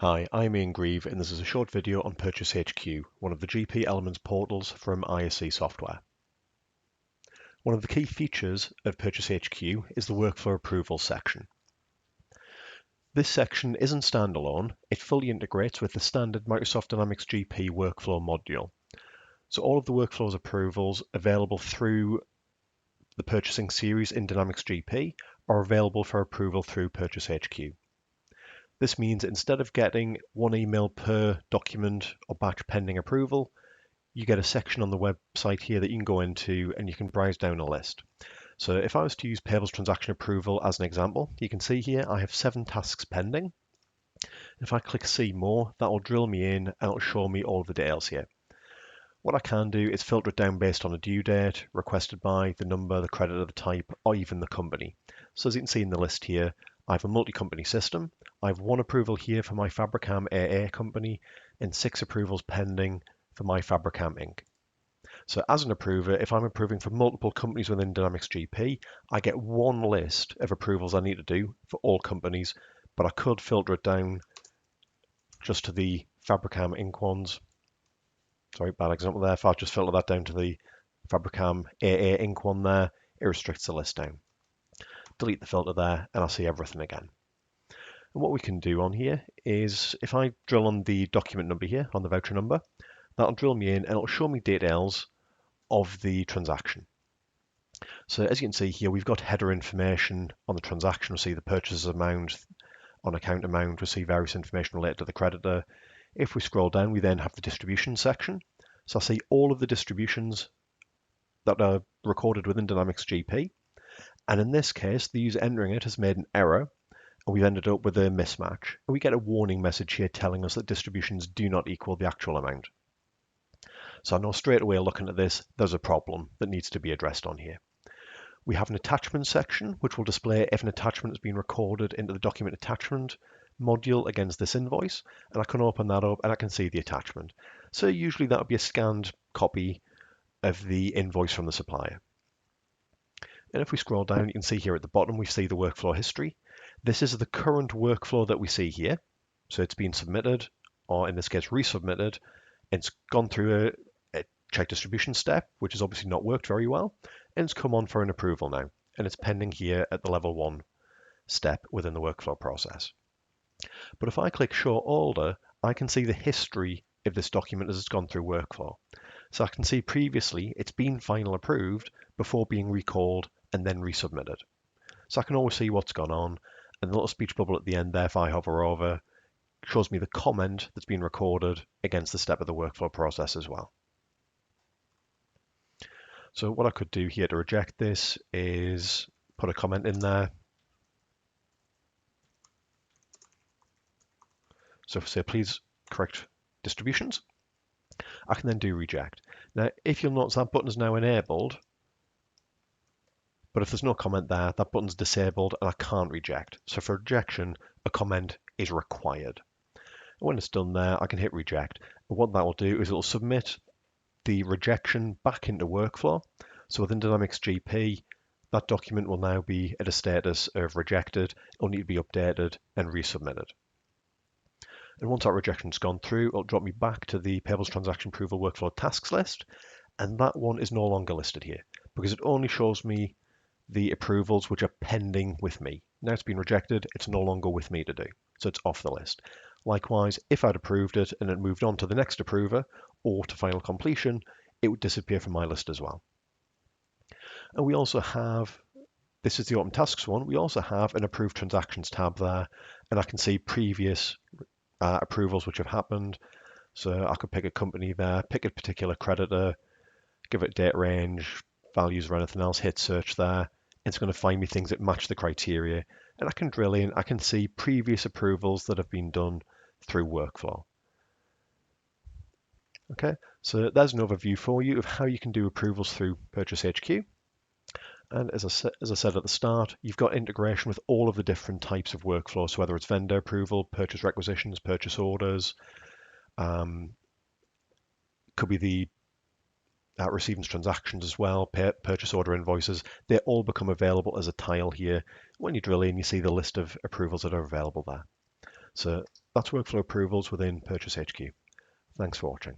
Hi, I'm Ian Grieve and this is a short video on PurchaseHQ, one of the GP Elementz portals from ISC Software. One of the key features of PurchaseHQ is the workflow approval section. This section isn't standalone, it fully integrates with the standard Microsoft Dynamics GP workflow module. So all of the workflows approvals available through the purchasing series in Dynamics GP are available for approval through PurchaseHQ. This means instead of getting one email per document or batch pending approval, you get a section on the website here that you can go into and you can browse down a list. So if I was to use payables transaction approval as an example, you can see here I have 7 tasks pending. If I click see more, that will drill me in and it'll show me all of the details here. What I can do is filter it down based on a due date, requested by, the number, the creditor, the type, or even the company. So as you can see in the list here, I have a multi-company system. I have 1 approval here for my Fabricam AA company and 6 approvals pending for my Fabricam Inc. So as an approver, if I'm approving for multiple companies within Dynamics GP, I get 1 list of approvals I need to do for all companies, but I could filter it down just to the Fabricam Inc. ones. Sorry, bad example there. If I just filter that down to the Fabricam AA Inc. one there, it restricts the list down. Delete the filter there and I'll see everything again. And what we can do on here is if I drill on the document number here, on the voucher number, that'll drill me in and it'll show me details of the transaction. So as you can see here, we've got header information on the transaction. We'll see the purchase amount, on account amount, we'll see various information related to the creditor. If we scroll down, we then have the distribution section. So I see all of the distributions that are recorded within Dynamics GP. And in this case, the user entering it has made an error, and we've ended up with a mismatch. And we get a warning message here telling us that distributions do not equal the actual amount. So I know straight away looking at this, there's a problem that needs to be addressed on here. We have an attachment section, which will display if an attachment has been recorded into the document attachment module against this invoice. And I can open that up and I can see the attachment. So usually that would be a scanned copy of the invoice from the supplier. And if we scroll down, you can see here at the bottom, we see the workflow history. This is the current workflow that we see here. So it's been submitted, or in this case, resubmitted. It's gone through a check distribution step, which has obviously not worked very well. And it's come on for an approval now. And it's pending here at the level 1 step within the workflow process. But if I click show order, I can see the history of this document as it's gone through workflow. So I can see previously it's been final approved before being recalled and then resubmitted. So I can always see what's gone on, and the little speech bubble at the end there, if I hover over, shows me the comment that's been recorded against the step of the workflow process as well. So what I could do here to reject this is put a comment in there. So if I say, please correct distributions, I can then do reject. Now, if you'll notice that button is now enabled, but if there's no comment there, that button's disabled and I can't reject. So for rejection, a comment is required. And when it's done there, I can hit reject. And what that will do is it'll submit the rejection back into workflow. So within Dynamics GP, that document will now be at a status of rejected. It'll need to be updated and resubmitted. And once that rejection's gone through, it'll drop me back to the payables transaction approval workflow tasks list. And that one is no longer listed here because it only shows me the approvals which are pending with me. Now it's been rejected, it's no longer with me to do. So it's off the list. Likewise, if I'd approved it and it moved on to the next approver or to final completion, it would disappear from my list as well. And we also have, this is the Open Tasks one, we also have an Approved Transactions tab there, and I can see previous approvals which have happened. So I could pick a company there, pick a particular creditor, give it date range, values or anything else, hit search there. It's going to find me things that match the criteria, and I can drill in, I can see previous approvals that have been done through workflow. Okay, so there's an overview for you of how you can do approvals through PurchaseHQ. And as I said at the start, you've got integration with all of the different types of workflow. So whether it's vendor approval, purchase requisitions, purchase orders, could be the receiving transactions as well, purchase order invoices, they all become available as a tile here. When you drill in, you see the list of approvals that are available there. So that's workflow approvals within PurchaseHQ. Thanks for watching.